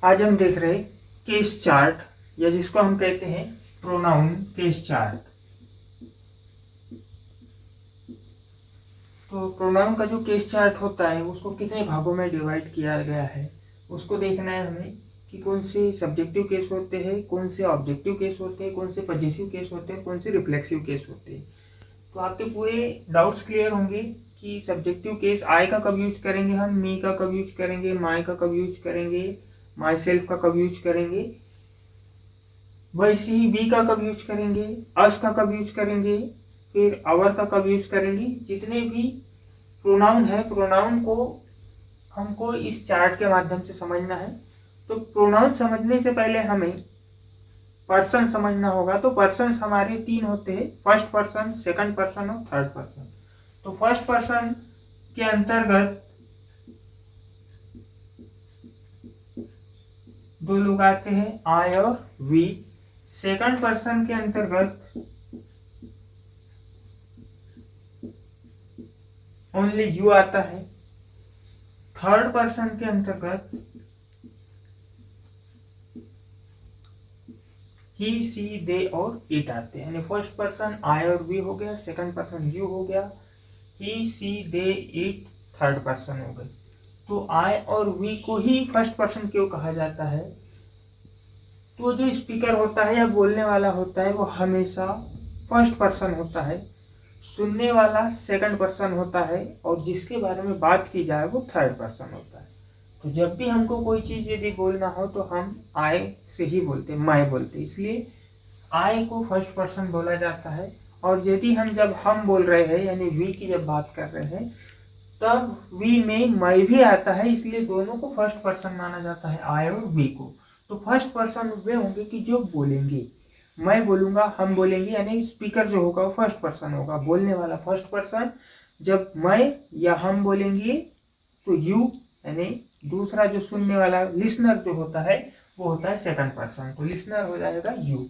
आज हम देख रहे केस चार्ट या जिसको हम कहते हैं प्रोनाउन केस चार्ट। तो प्रोनाउन का जो केस चार्ट होता है उसको कितने भागों में डिवाइड किया गया है उसको देखना है हमें कि कौन से सब्जेक्टिव केस होते हैं, कौन से ऑब्जेक्टिव केस होते हैं, कौन से पजेसिव केस होते हैं, कौन से रिफ्लेक्सिव केस होते हैं। तो आपके पूरे डाउट्स क्लियर होंगे कि सब्जेक्टिव केस आई का कब यूज करेंगे, हम मी का कब यूज करेंगे, माई का कब यूज करेंगे, माई सेल्फ का कब यूज करेंगे, वैसे ही वी का कब यूज करेंगे, अस का कब यूज करेंगे, फिर आवर का कब यूज करेंगे। जितने भी प्रोनाउन है प्रोनाउन को हमको इस चार्ट के माध्यम से समझना है। तो प्रोनाउन समझने से पहले हमें पर्सन समझना होगा। तो पर्सन हमारे तीन होते हैं, फर्स्ट पर्सन, सेकंड पर्सन और थर्ड पर्सन। तो फर्स्ट पर्सन के अंतर्गत दो लोग आते हैं, आई और वी। सेकंड पर्सन के अंतर्गत ओनली यू आता है। थर्ड पर्सन के अंतर्गत ही, सी, दे और इट आते हैं। यानी फर्स्ट पर्सन आई और वी हो गया, सेकंड पर्सन यू हो गया, ही, सी, दे, इट थर्ड पर्सन हो गए। तो आई और वी को ही फर्स्ट पर्सन क्यों कहा जाता है? तो जो स्पीकर होता है या बोलने वाला होता है वो हमेशा फर्स्ट पर्सन होता है, सुनने वाला सेकंड पर्सन होता है और जिसके बारे में बात की जाए वो थर्ड पर्सन होता है। तो जब भी हमको कोई चीज़ यदि बोलना हो तो हम आई से ही बोलते, मैं बोलते, इसलिए आई को फर्स्ट पर्सन बोला जाता है। और यदि जब हम बोल रहे हैं यानी वी की जब बात कर रहे हैं तब वी में मैं भी आता है, इसलिए दोनों को फर्स्ट पर्सन माना जाता है, आई और वी को। तो फर्स्ट पर्सन वे होंगे कि जो बोलेंगे, मैं बोलूंगा, हम बोलेंगे, यानी स्पीकर जो होगा वो फर्स्ट पर्सन होगा, बोलने वाला फर्स्ट पर्सन। जब मैं या हम बोलेंगे तो यू यानी दूसरा जो सुनने वाला लिसनर जो होता है वो होता है सेकंड पर्सन, तो लिसनर हो जाएगा यू।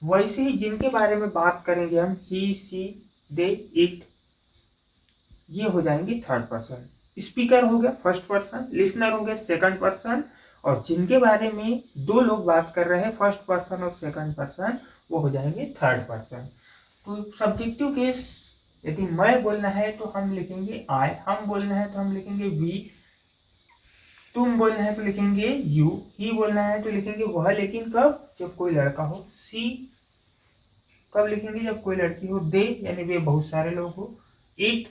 वैसे ही जिनके बारे में बात करेंगे हम, ही, सी, दे, इट, ये हो जाएंगे थर्ड पर्सन। स्पीकर हो गया फर्स्ट पर्सन, लिसनर हो गया सेकंड पर्सन, और जिनके बारे में दो लोग बात कर रहे हैं फर्स्ट पर्सन और सेकंड पर्सन वो हो जाएंगे थर्ड पर्सन। तो सब्जेक्टिव केस यदि मैं बोलना है तो हम लिखेंगे आई, हम बोलना है तो हम लिखेंगे वी, तुम बोलना है तो लिखेंगे यू, ही बोलना है तो लिखेंगे वह, लेकिन कब? जब कोई लड़का हो। सी कब लिखेंगे? जब कोई लड़की हो। दे यानी वे बहुत सारे लोग हो। इट।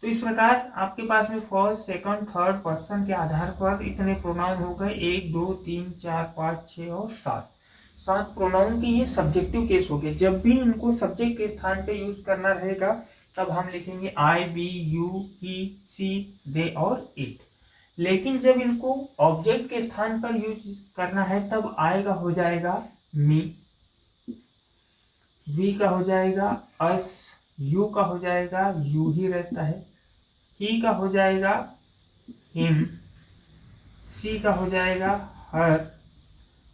तो इस प्रकार आपके पास में फर्स्ट, सेकंड, थर्ड पर्सन के आधार पर इतने प्रोनाउन हो गए, 1, 2, 3, 4, 5, 6 और 7 प्रोनाउन के ये सब्जेक्टिव केस हो गए। जब भी इनको सब्जेक्ट के स्थान पे यूज करना रहेगा तब हम लिखेंगे आई, वी, यू, ही, सी, दे और इट। लेकिन जब इनको ऑब्जेक्ट के स्थान पर यूज करना है तब आई का हो जाएगा मी, वी का हो जाएगा अस, यू का हो जाएगा यू ही रहता है, ही का हो जाएगा हिम, सी का हो जाएगा हर,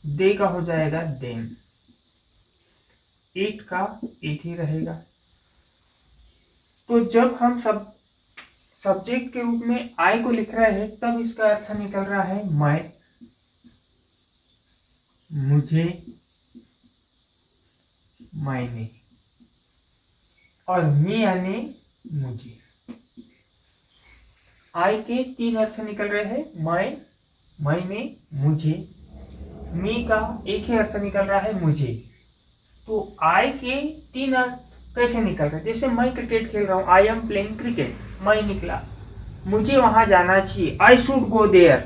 दे का हो जाएगा देम, इट का इट ही रहेगा। तो जब हम सब्जेक्ट के रूप में आई को लिख रहे हैं तब इसका अर्थ निकल रहा है मैं, मुझे, मैंने, और मी यानी मुझे। आई के तीन अर्थ निकल रहे हैं, मैं, मैंने, मुझे। मी का एक ही अर्थ निकल रहा है, मुझे। तो आई के तीन अर्थ कैसे निकल रहे हैं? जैसे मैं क्रिकेट खेल रहा हूँ, आई एम प्लेइंग क्रिकेट, मैं निकला, मुझे वहां जाना चाहिए, आई शुड गो देयर।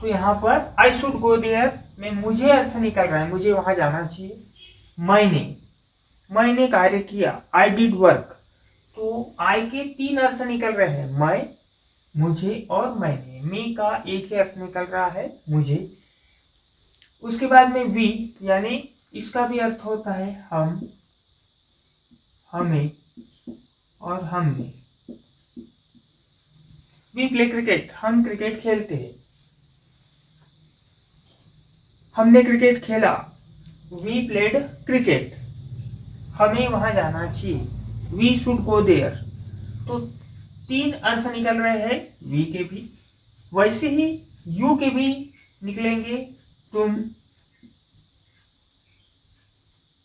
तो यहाँ पर आई शुड गो देयर में मुझे अर्थ निकल रहा है, मुझे वहां जाना चाहिए। मैंने कार्य किया, आई डिड वर्क। तो आई के तीन अर्थ निकल रहे हैं, मैं, मुझे और मैंने। मी का एक ही अर्थ निकल रहा है, मुझे। उसके बाद में वी यानी इसका भी अर्थ होता है हम, हमें और हमने। वी प्ले क्रिकेट, हम क्रिकेट खेलते हैं। हमने क्रिकेट खेला, वी प्लेड क्रिकेट, हमें वहां जाना चाहिए, वी शुड गो देयर। तो तीन अर्थ निकल रहे हैं वी के भी। वैसे ही यू के भी निकलेंगे तुम,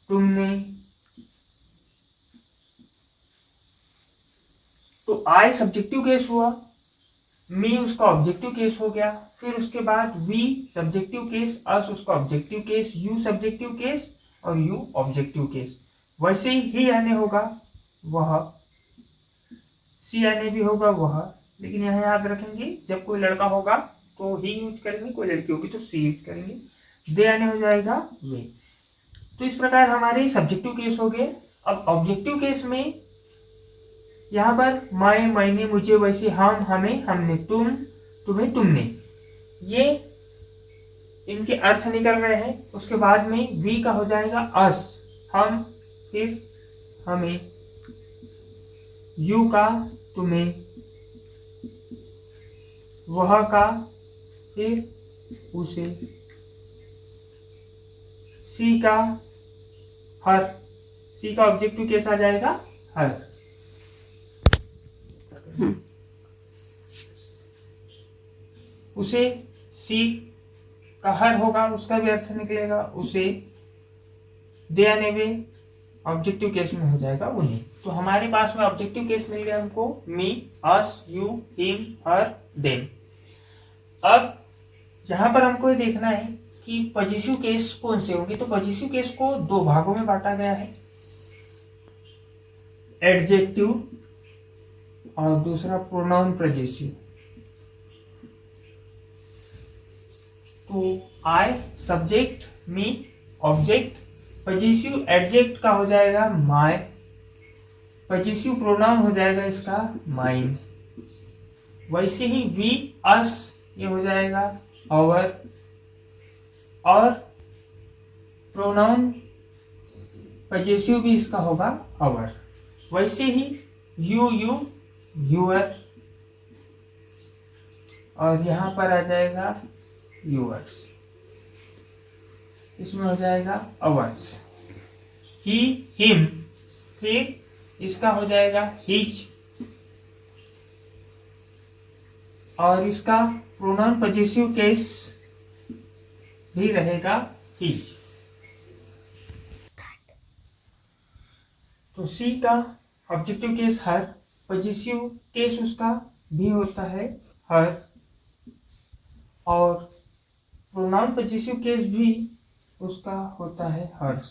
तुमने। तो आई सब्जेक्टिव केस हुआ, मी उसका ऑब्जेक्टिव केस हो गया, फिर उसके बाद वी सब्जेक्टिव केस, अस उसका objective case, you subjective case और यू ऑब्जेक्टिव केस। वैसे ही आने होगा वह, सी आने भी होगा वह, लेकिन यहाँ याद रखेंगे जब कोई लड़का होगा तो ही यूज करेंगे, कोई लड़की होगी तो सी यूज करेंगे। दे आने हो जाएगा वे। तो इस प्रकार हमारे सब्जेक्टिव केस हो गए। अब ऑब्जेक्टिव केस में यहाँ पर मैं, मैंने, मुझे, वैसे हम, हमें, हमने, तुम, तुम्हें, तुमने, ये इनके अर्थ निकल रहे हैं। उसके बाद में वी का हो जाएगा अस, हम, फिर हमें, यू का तुम्हें, वह का फिर उसे, सी का हर, सी का ऑब्जेक्टिव केस आ जाएगा हर। उसे, सी का हर होगा, उसका भी अर्थ निकलेगा उसे। दे आने में ऑब्जेक्टिव केस में हो जाएगा उन्हें। तो हमारे पास में ऑब्जेक्टिव केस मिल गया हमको, मी, अस, यू, हिम, हर, देम। अब यहाँ पर हमको ये देखना है कि पॉजिटिव केस कौन से होंगे। तो पॉजिटिव केस को दो भागों में बांटा गया है, एडजेक्टिव और दूसरा प्रोनाउन पॉजिटिव। तो I subject, me object, positive adjective का हो जाएगा माय, पॉजिटिव प्रोनाउन हो जाएगा इसका माइन। वैसे ही वी, अस, ये हो जाएगा आवर, और प्रोनाउन पॉजिटिव भी इसका होगा आवर। वैसे ही यू, यूअर, और यहां पर आ जाएगा यूअर्स, इसमें हो जाएगा अवर्स। ही, हिम, फिर इसका हो जाएगा हिज, और इसका प्रोनाउन पॉजिटिव केस भी रहेगा हिज। तो सी का ऑब्जेक्टिव केस हर, पॉजिटिव केस उसका भी होता है हर, और प्रोनाउन पॉजिटिव केस भी उसका होता है हर्स।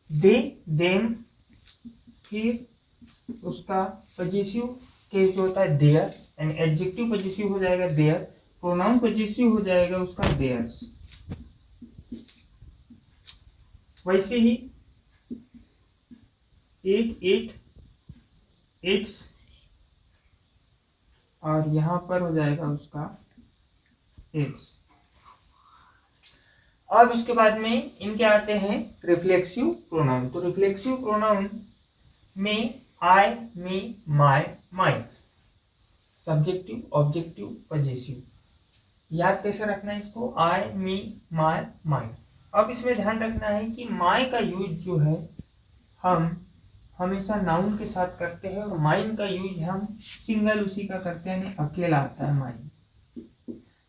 दे, देम, फिर उसका पॉजिटिव केस जो होता है देयर, एंड एडजेक्टिव पॉजिटिव हो जाएगा देयर, प्रोनाउन पॉजिटिव हो जाएगा उसका देयर्स। वैसे ही इट, इट्स, और यहां पर हो जाएगा उसका इट्स। अब इसके बाद में इनके आते हैं रिफ्लेक्सिव प्रोनाउन। तो रिफ्लेक्सिव प्रोनाउन में I, me, my, mine, subjective, objective, positive. याद कैसे रखना है इसको, आई, मी, माय, माइन। अब इसमें ध्यान रखना है कि माय का यूज जो है हम हमेशा नाउन के साथ करते हैं, और माइन का यूज हम सिंगल उसी का करते हैं, अकेला आता है माइन।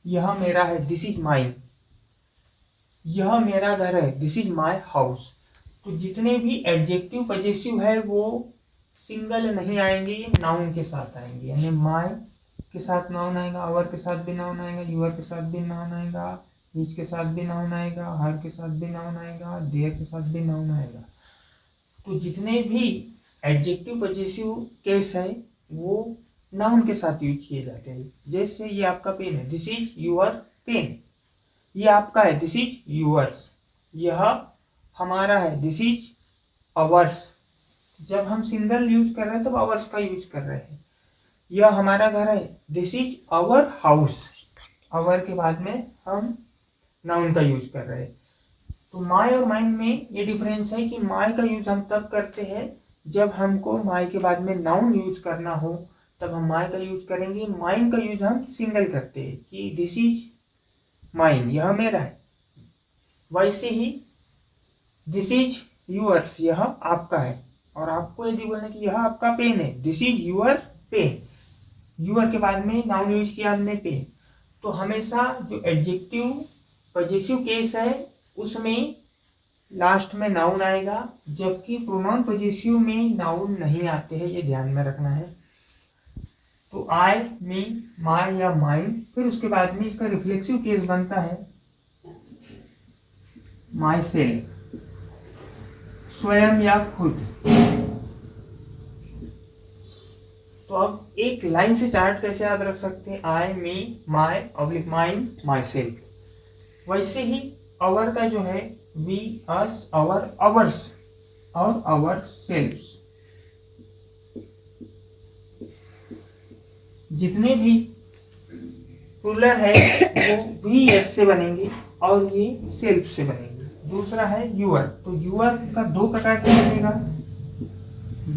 यह मेरा है, दिस इज माइन। यह मेरा घर है, दिस इज माय हाउस। तो जितने भी एडजेक्टिव पॉजिटिव है वो सिंगल नहीं आएंगे, ये नाउन के साथ आएंगे। यानी माय के साथ नाउन आएगा, आवर के साथ भी नाउन आएगा, यूअर के साथ भी नाउन आएगा, हिज के साथ भी नाउन आएगा, हर के साथ भी नाउन आएगा, देयर के साथ भी नाउन आएगा। तो जितने भी एडजेक्टिव पॉजिटिव केस है वो नाउन के साथ यूज किए जाते हैं। जैसे ये आपका पेन है, दिस इज यूअर पेन। ये आपका है, दिस इज यूअर्स। यह हमारा है, दिस इज अवर्स। जब हम सिंगल यूज कर रहे हैं तो अवर्स का यूज कर रहे हैं। यह हमारा घर है, दिस इज अवर हाउस। अवर के बाद में हम नाउन का यूज कर रहे हैं। तो माय और माइन में ये डिफरेंस है कि माय का यूज हम तब करते हैं जब हमको माय के बाद में नाउन यूज करना हो, तब हम माय का यूज करेंगे। माइन का यूज हम सिंगल करते हैं कि दिस इज माइन, यह मेरा है। वैसे ही दिस इज यूअर्स, यह आपका है। और आपको यदि बोलना कि यह आपका पेन है, this is your pen. Your के बाद में नाउन यूज किया हमने पेन। तो हमेशा जो एडजेक्टिव पॉजेसिव केस है उसमें लास्ट में नाउन आएगा, जबकि प्रोनाउन पॉजेसिव में नाउन नहीं आते हैं, ये ध्यान में रखना है। तो आई, मी, माय या माइन, फिर उसके बाद में इसका रिफ्लेक्सिव केस बनता है माई सेल्फ, स्वयं या खुद। तो अब एक लाइन से चार्ट कैसे याद रख सकते हैं, I, me, my oblique mine, myself. वैसे ही अवर का जो है वी, अस, अवर, अवर्स और अवर सेल्फ्स, जितने भी प्लूरल है वो वी एस से बनेंगे और ये सेल्फ से बनेंगे। दूसरा है यूअर, तो यूअर का दो प्रकार से बनेगा,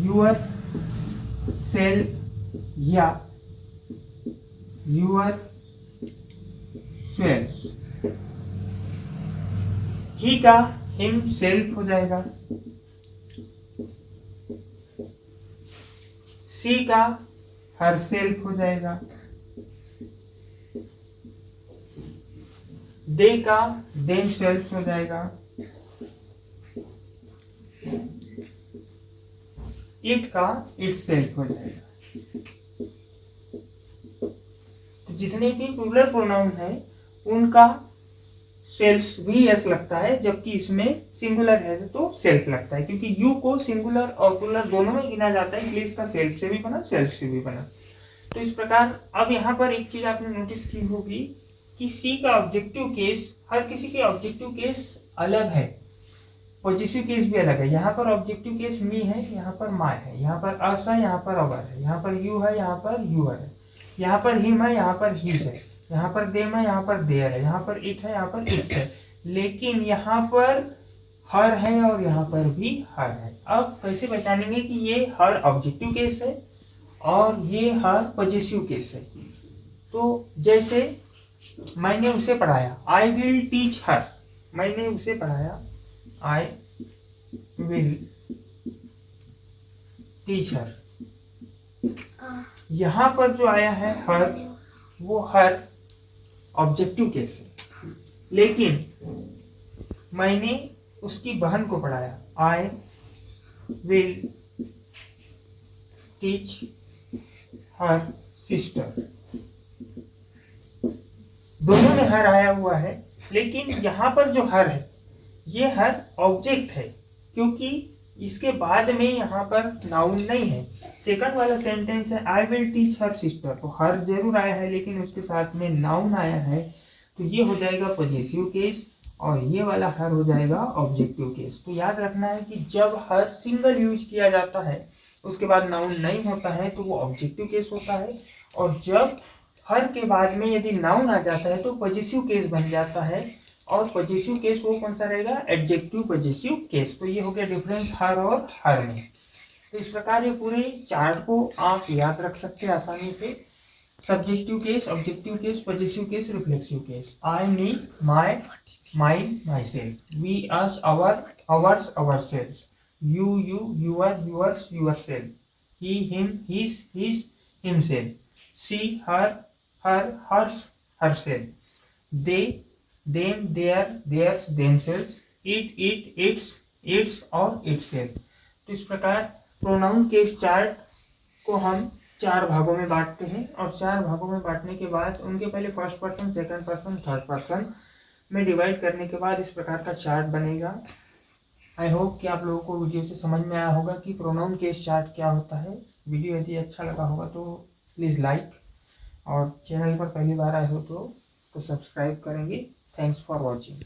यूअर सेल्फ या यूअर सेल्फ। ही का हिम सेल्फ हो जाएगा, सी का हर सेल्फ हो जाएगा, दे का देम सेल्फ हो जाएगा, इट का इट सेल्फ हो जाएगा। तो जितने भी प्लूरल प्रोनाउन है उनका सेल्फ भी एस लगता है, जबकि इसमें सिंगुलर है तो सेल्फ लगता है, क्योंकि यू को सिंगुलर और प्लूरल दोनों में गिना जाता है, इसलिए इसका सेल्फ से भी बना सेल्फ से भी बना। तो इस प्रकार अब यहाँ पर एक चीज आपने नोटिस की होगी कि सी का ऑब्जेक्टिव केस, हर किसी के ऑब्जेक्टिव केस अलग है, पॉजिटिव केस भी अलग है। यहाँ पर ऑब्जेक्टिव केस मी है, यहाँ पर माय है, यहाँ पर अस है, यहाँ पर अवर है, यहाँ पर यू है, यहाँ पर यूअर है, यहाँ पर हिम है, यहाँ पर हिज है, यहाँ पर देम है, यहाँ पर देयर है, यहाँ पर इट है, यहाँ पर इट्स है, लेकिन यहाँ पर हर है और यहाँ पर भी हर है। अब कैसे पहचानेंगे कि ये हर ऑब्जेक्टिव केस है और ये हर पॉजिटिव केस है? तो जैसे मैंने उसे पढ़ाया, आई विल टीच हर, मैंने उसे पढ़ाया, आई विल टीच हर। यहाँ पर जो आया है हर, वो हर ऑब्जेक्टिव केस है, लेकिन मैंने उसकी बहन को पढ़ाया, I will teach her sister. दोनों में हर आया हुआ है, लेकिन यहाँ पर जो हर है ये हर ऑब्जेक्ट है, क्योंकि इसके बाद में यहाँ पर नाउन नहीं है। सेकंड वाला सेंटेंस है I will teach her sister, तो हर जरूर आया है लेकिन उसके साथ में नाउन आया है, तो ये हो जाएगा पॉजिटिव केस और ये वाला हर हो जाएगा ऑब्जेक्टिव केस। तो याद रखना है कि जब हर सिंगल यूज किया जाता है उसके बाद नाउन नहीं होता है तो वो ऑब्जेक्टिव केस होता है, और जब हर के बाद में यदि नाउन आ जाता है तो पॉजिटिव केस बन जाता है। और पॉजिटिव केस वो कौन सा रहेगा? Adjective positive case. तो ये हो गया डिफरेंस हर और हर में। तो इस प्रकार ये पूरे चार्ट को आप याद रख सकते हैं आसानी से। Subjective case, objective case, positive case, reflexive case. I, me, my, mine, myself. We, us, our, ours, ourself. You, your, yours, yourself. He, him, his, his, himself. She, her, hers, herself. They, them, their, theirs, themselves. It, its, its और itself. तो इस प्रकार pronoun case chart को हम 4 भागों में बांटते हैं, और 4 भागों में बांटने के बाद उनके पहले first person, second person, third person में डिवाइड करने के बाद इस प्रकार का चार्ट बनेगा। आई होप कि आप लोगों को वीडियो से समझ में आया होगा कि प्रोनाउन केस चार्ट क्या होता है। वीडियो यदि अच्छा लगा होगा तो प्लीज़ लाइक, और चैनल पर पहली बार आए हो तो सब्सक्राइब करेंगे। Thanks for watching.